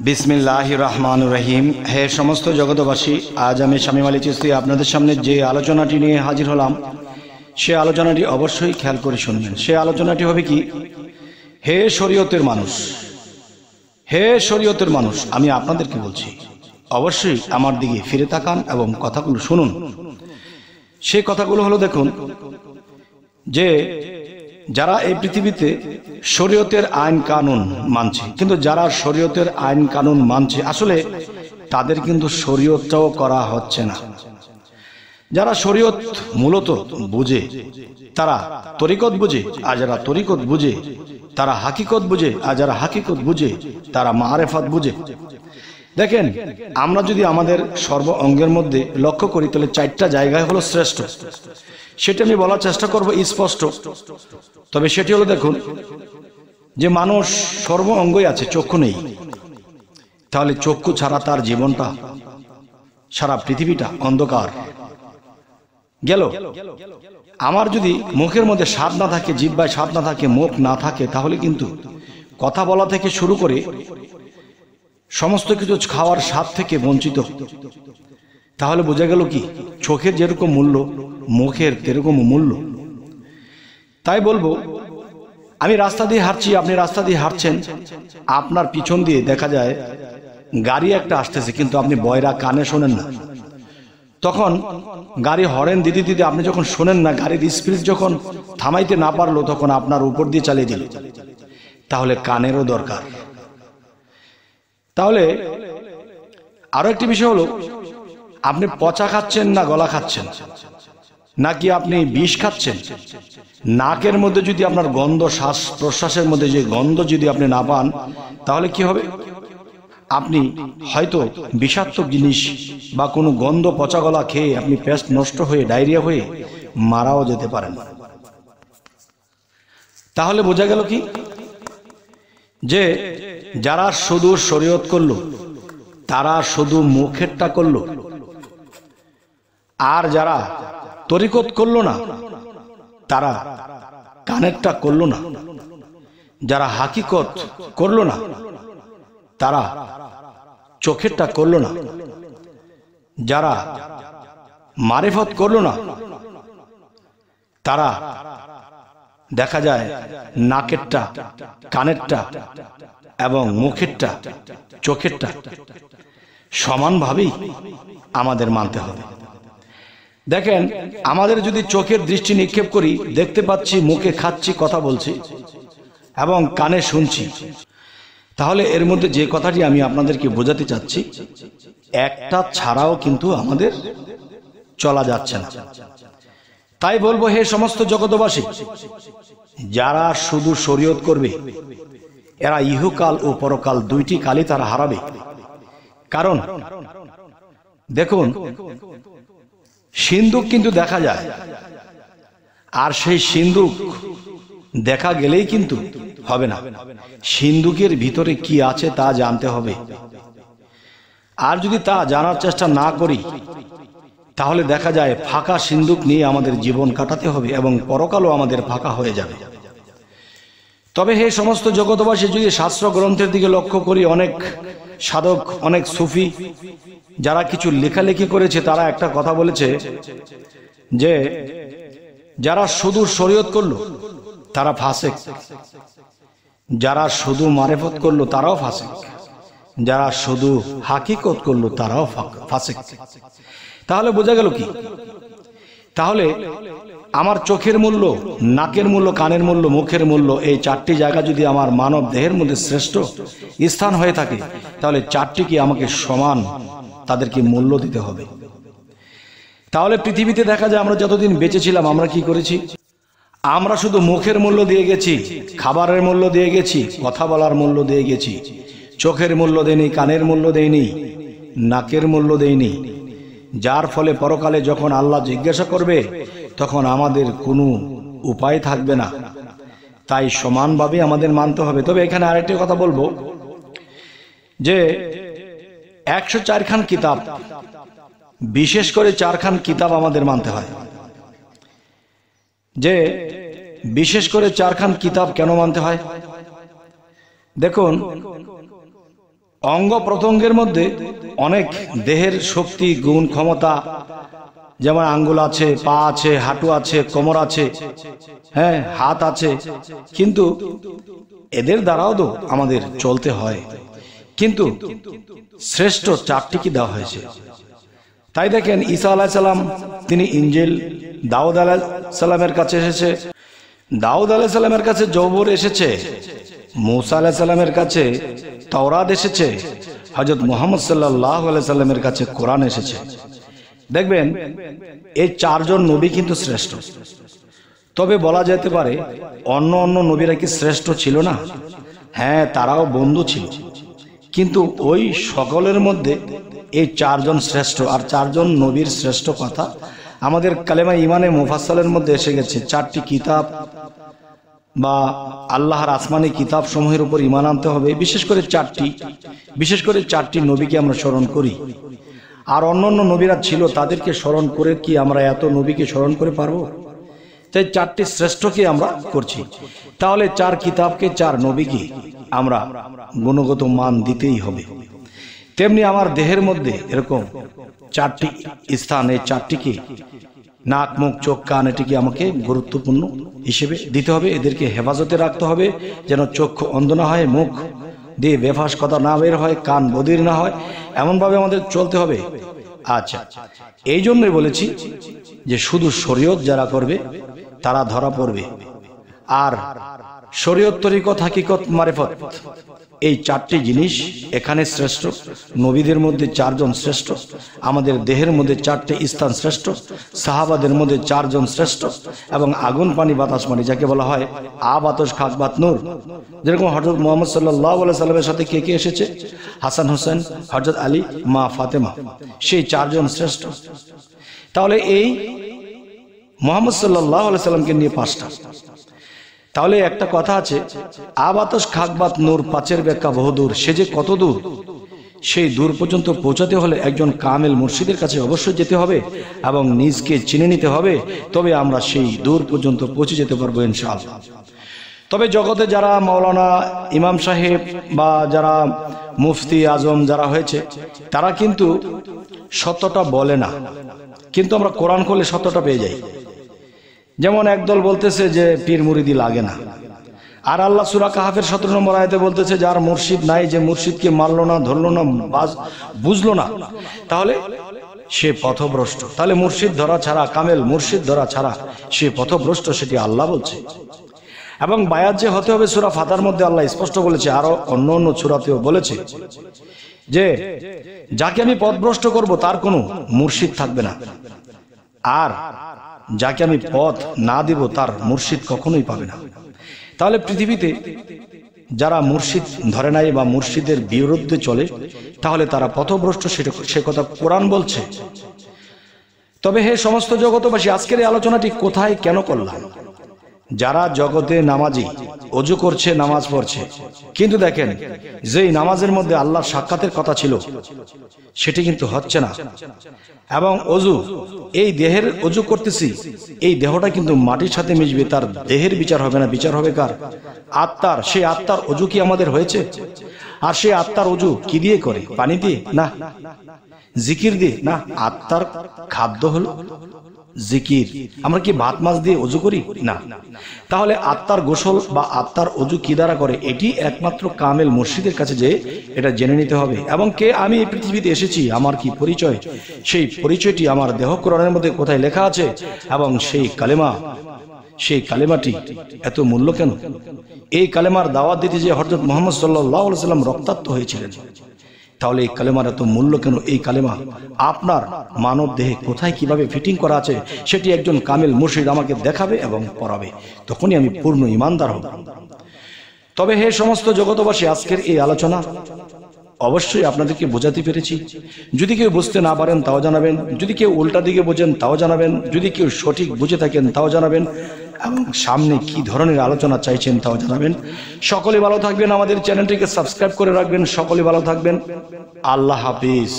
বিসমিল্লাহির রহমানির রহিম। হে সমস্ত জগতবাসী, আজ আমি শামীম আলী চিশতি আপনাদের সামনে যে আলোচনাটি নিয়ে হাজির হলাম, সে আলোচনাটি অবশ্যই খেয়াল করে শুনবেন। সে আলোচনাটি হবে কি, হে শরীয়তের মানুষ, হে শরীয়তের মানুষ, আমি আপনাদেরকে বলছি, অবশ্যই আমার দিকে ফিরে তাকান এবং কথাগুলো শুনুন। সেই কথাগুলো হলো, দেখুন যে যারা এই পৃথিবীতে শরীয়তের আইন কানুন মানছে, কিন্তু যারা শরীয়তের আইন কানুন মানছে আসলে তাদের কিন্তু শরীয়তটাও করা হচ্ছে না। যারা শরীয়ত মূলত বুঝে তারা তরিকত বুঝে, আর যারা তরিকত বুঝে তারা হাকিকত বুঝে, আর যারা হাকিকত বুঝে তারা মারেফাত বুঝে। দেখেন, আমরা যদি আমাদের সর্ব অঙ্গের মধ্যে লক্ষ্য করি তাহলে চারটা জায়গায় হলো শ্রেষ্ঠ। সেটা আমি বলার চেষ্টা করব স্পষ্ট। তবে সেটি হলো, দেখুন যে মানুষ সর্ব অঙ্গই আছে, চক্ষু নেই, তাহলে চক্ষু ছাড়া তার জীবনটা, সারা পৃথিবীটা অন্ধকার গেল। আমার যদি মুখের মধ্যে স্বাদ না থাকে, জিহ্বায় স্বাদ না থাকে, মুখ না থাকে, তাহলে কিন্তু কথা বলা থেকে শুরু করে সমস্ত কিছু খাওয়ার স্বাদ থেকে বঞ্চিত। তাহলে বোঝা গেল কি, চোখের যেরকম মূল্য মুখের তেরকম মূল্য। তাই বলবো, আমি রাস্তা দিয়ে হাঁটছি, আপনি রাস্তা দিয়ে হাঁটছেন, আপনার পিছন দিয়ে দেখা যায় গাড়ি একটা আসতেছে, কিন্তু আপনি বয়রা কানে শোনেন না। তখন গাড়ি হরেন দিতে দিতে আপনি যখন শোনেন না, গাড়ির স্পিড যখন থামাইতে না পারলো, তখন আপনার উপর দিয়ে চালিয়ে দিল। তাহলে কানেরও দরকার। তাহলে আরো একটি বিষয় হলো, আপনি পচা খাচ্ছেন না গলা খাচ্ছেন, নাকি আপনি বিষ খাচ্ছেন। নাকের মধ্যে যদি আপনার গন্ধ, শ্বাস প্রশ্বাসের মধ্যে যে গন্ধ যদি আপনি না পান, তাহলে কি হবে, আপনি হয়তো বিষাক্ত জিনিস বা কোনো গন্ধ পচা গলা খেয়ে আপনি পেট নষ্ট হয়ে ডায়রিয়া হয়ে মারাও যেতে পারেন। তাহলে বোঝা গেল কি, যে যারা শুধু শরীয়ত করলো তারা শুধু মুখেরটা করলো, আর যারা তরিকত করলো না তারা কানেরটা করলো না, যারা হাকিকত করলো না তারা চোখেরটা করলো না, যারা মারিফত করলো না তারা দেখা যায় নাকেরটা, কানেরটা এবং মুখেরটা, চোখেরটা সমানভাবেই আমাদের মানতে হবে। দেখেন, আমাদের যদি চোখের দৃষ্টি নিক্ষেপ করি, দেখতে পাচ্ছি, মুখে খাচ্ছি, কথা বলছি এবং কানে শুনছি, তাহলে এর মধ্যে যে কথাটি আমি আপনাদেরকে বোঝাতে চাচ্ছি, একটা ছাড়াও কিন্তু আমাদের চলা যাচ্ছে না। তাই বলবো, হে সমস্ত জগতবাসী, যারা শুধু শরীয়ত করবে এরা ইহকাল ও পরকাল দুইটি কালই তারা হারাবে। কারণ দেখুন, সিন্দুক কিন্তু দেখা যায়, আর সেই সিন্দুক দেখা গেলেই কিন্তু হবে না, সিন্দুকের ভিতরে কি আছে তা জানতে হবে। আর যদি তা জানার চেষ্টা না করি, তাহলে দেখা যায় ফাঁকা সিন্দুক নিয়ে আমাদের জীবন কাটাতে হবে এবং পরকালও আমাদের ফাঁকা হয়ে যাবে। তবে হে সমস্ত জগতবাসী, যদি শাস্ত্র গ্রন্থের দিকে লক্ষ্য করি, অনেক সাধক, অনেক সুফি যারা কিছু লেখালেখি করেছে, তারা একটা কথা বলেছে যে যারা শুধু শরীয়ত করলো তারা ফাসেক, যারা শুধু মারেফত করলো তারাও ফাসেক, যারা শুধু হাকিকত করলো তারাও ফাসেক। তাহলে বোঝা গেল কি, তাহলে আমার চোখের মূল্য, নাকের মূল্য, কানের মূল্য, মুখের মূল্য, এই চারটি জায়গা যদি আমার মানব দেহের মধ্যে শ্রেষ্ঠ স্থান হয়ে থাকে, তাহলে চারটিকে আমাকে সমান তাদেরকে মূল্য দিতে হবে। তাহলে পৃথিবীতে দেখা যায় আমরা যতদিন বেঁচে ছিলাম, আমরা কি করেছি, আমরা শুধু মুখের মূল্য দিয়ে গেছি, খাবারের মূল্য দিয়ে গেছি, কথা বলার মূল্য দিয়ে গেছি, চোখের মূল্য দেইনি, কানের মূল্য দেইনি, নাকের মূল্য দেইনি, যার ফলে পরকালে যখন আল্লাহ জিজ্ঞাসা করবে তখন আমাদের কোনো উপায় থাকবে না। তাই সমানভাবে আমাদের মানতে হবে। তবে এখানে আরেকটি কথা বলবো, যে 104 খান কিতাব, বিশেষ করে 4 খান কিতাব আমাদের মানতে হয়। যে বিশেষ করে 4 খান কিতাব কেন মানতে হয়, দেখুন অঙ্গ প্রত্যঙ্গের মধ্যে অনেক দেহের শক্তি গুণ ক্ষমতা, যেমন আঙ্গুল আছে, পা আছে, হাঁটু আছে, কোমর আছে, হ্যাঁ হাত আছে, কিন্তু এদের দ্বারাও তো আমাদের চলতে হয়। কিন্তু শ্রেষ্ঠ চারটিকে দেওয়া হয়েছে। তাই দেখেন ঈসা আলাইহিস সালাম তিনি ইনজিল, দাউদ আলাইহিস সালামের কাছে এসেছে, দাউদ আলাইহিস সালামের কাছে জবুর এসেছে, মূসা আলাইহিস সালামের কাছে তাওরাত এসেছে, হযরত মুহাম্মদ সাল্লাল্লাহু আলাইহি সাল্লামের কাছে কোরআন এসেছে। দেখবেন এই চারজন নবী কিন্তু শ্রেষ্ঠ। তবে বলা যেতে পারে অন্য অন্য নবীরা কি শ্রেষ্ঠ ছিল না? হ্যাঁ, তারাও বন্ধু ছিল, কিন্তু ওই সকলের মধ্যে এই চারজন শ্রেষ্ঠ। আর চারজন নবীর শ্রেষ্ঠ কথা আমাদের কালেমা ইমানে মুফাসসালের মধ্যে এসে গেছে। চারটি কিতাব বা আল্লাহর আসমানি কিতাব সমূহের উপর ঈমান আনতে হবে। বিশেষ করে চারটি নবীকে আমরা স্মরণ করি। আর অন্যান্য নবীরা ছিল, তাদেরকে স্মরণ করে কি আমরা এত নবীকে স্মরণ করে পারবো? তাই চারটি শ্রেষ্ঠকে আমরা করছি। তাহলে চার কিতাবকে, চার নবীকে আমরা গুণগত মান দিতেই হবে। তেমনি আমার দেহের মধ্যে এরকম চারটি স্থান, এই চারটিকে নাক, মুখ, চোখ, কান, এটিকে আমাকে গুরুত্বপূর্ণ হিসেবে দিতে হবে। এদেরকে হেফাজতে রাখতে হবে যেন চক্ষু অন্ধ না হয়, মুখ দিয়ে বেফাস কথা না বের হয়, কান বধির না হয়, এমনভাবে আমাদের চলতে হবে। আচ্ছা, এই জন্যই বলেছি যে শুধু শরীয়ত যারা করবে তারা ধরা পড়বে। আর শরীয়ত, তরিকত, হাকিকত, মারিফত, এই চারটি জিনিস এখানে শ্রেষ্ঠ। নবীদের মধ্যে চারজন শ্রেষ্ঠ, আমাদের দেহের মধ্যে চারটি স্থান শ্রেষ্ঠ, সাহাবাদের মধ্যে চারজন শ্রেষ্ঠ, এবং আগুন, পানি, বাতাস, পানি যাকে বলা হয় আব, আতশ, খাক, বাত, নূর। যেরকম হযরত মুহাম্মদ সাল্লাল্লাহু আলাইহি সাল্লামের সাথে কে কে এসেছে? হাসান, হোসেন, হযরত আলী, মা ফাতেমা, সেই চারজন শ্রেষ্ঠ। তাহলে এই মুহাম্মদ সাল্লাল্লাহু আলাইহি সাল্লামকে নিয়ে পাঁচটা। তাহলে একটা কথা আছে, আব, আতশ, খাক, বাত, নূর, পাঁচের ব্যাখ্যা বহুদূর। সে যে কত দূর, সেই দূর পর্যন্ত পৌঁছাতে হলে একজন কামেল মুর্শিদের কাছে অবশ্যই যেতে হবে এবং নিজকে চিনে নিতে হবে, তবে আমরা সেই দূর পর্যন্ত পৌঁছে যেতে পারবো ইনশাআল্লাহ। তবে জগতে যারা মাওলানা, ইমাম সাহেব বা যারা মুফতি আজম যারা হয়েছে, তারা কিন্তু সত্যটা বলে না, কিন্তু আমরা কোরআন খুলে সত্যটা পেয়ে যাই। যেমন একদল বলতেছে যে পীর মুরিদি লাগে না, আর আল্লাহ সূরা কাহাফের 17 নম্বর আয়াতে বলতেছে যার মুর্শিদ নাই, যে মুর্শিদকে মানলো না, ধরলো না, বুঝলো না, তাহলে সে পথভ্রষ্ট। তাহলে মুর্শিদ ধরা ছাড়া, কামেল মুর্শিদ ধরা ছাড়া সে পথভ্রষ্ট, সেটি আল্লাহ বলছে। এবং বায়াত যে হতে হবে সূরা ফাতার মধ্যে আল্লাহ স্পষ্ট বলেছে, আরো অন্য অন্য সূরাতেও বলেছে যে যাকে আমি পথভ্রষ্ট করব তার কোনো মুর্শিদ থাকবে না, আর যাকে আমি পথ না দিব তার মুর্শিদ কখনোই পাবে না। তাহলে পৃথিবীতে যারা মুর্শিদ ধরে নাই বা মুর্শিদের বিরুদ্ধে চলে, তাহলে তারা পথভ্রষ্ট, সে কথা কোরআন বলছে। তবে হে সমস্ত জগতবাসী, আজকের এই আলোচনাটি কোথায় কেন করলাম? যারা জগতে নামাজি, ওযু করছে, নামাজ পড়ছে, কিন্তু দেখেন যেই নামাজের মধ্যে আল্লাহর সাক্ষাতের কথা ছিল সেটি কিন্তু হচ্ছে না। এবং ওযু, এই দেহের ওযু করতেছি, এই দেহটা কিন্তু মাটির সাথে মিশবে, তার দেহের বিচার হবে না, বিচার হবে কার? আত্মার। সেই আত্মার ওযু কি আমাদের হয়েছে? আর সেই আত্মার ওযু কি দিয়ে করে? পানি দিয়ে? না। জিকির দিয়ে? না। আত্মার খাদ্য হলো জিকির। আমরা কি ভাত মাছ দিয়ে ওযু করি? না। তাহলে আত্মার গোসল বা আত্মার ওযু কি দ্বারা করে? এটি একমাত্র কামেল মুর্শিদের কাছে যে এটা জেনে নিতে হবে। এবং কে আমি এই পৃথিবীতে এসেছি, আমার কি পরিচয়, সেই পরিচয়টি আমার দেহ কোরআনের মধ্যে কোথায় লেখা আছে, এবং সেই কালেমাটি এত মূল্য কেন? এই কালেমার দাওয়াত দিতে যে হযরত মুহাম্মদ সাল্লাল্লাহু আলাইহি সাল্লাম রক্তাক্ত হয়েছিলেন, তাহলে এই কালেমার এত মূল্য কেন? এই কালেমা আপনার মানব দেহে কোথায় কিভাবে ফিটিং করা আছে সেটি একজন কামেল মুর্শিদ আমাকে দেখাবে এবং পড়াবে, তখনই আমি পূর্ণ ঈমানদার হব। তবে হে সমস্ত জগতবাসী, আজকের এই আলোচনা অবশ্যই আপনাদেরকে বোঝাতে পেরেছি। যদি কেউ বুঝতে না পারেন তাও জানাবেন, যদি কেউ উল্টা দিকে বোঝেন তাও জানাবেন, যদি কেউ সঠিক বুঝে থাকেন তাও জানাবেন, এবং সামনে কি ধরনের আলোচনা চাইছেন তাও জানাবেন। সকলে ভালো থাকবেন, আমাদের চ্যানেলটিকে সাবস্ক্রাইব করে রাখবেন। সকলে ভালো থাকবেন। আল্লাহ হাফিজ।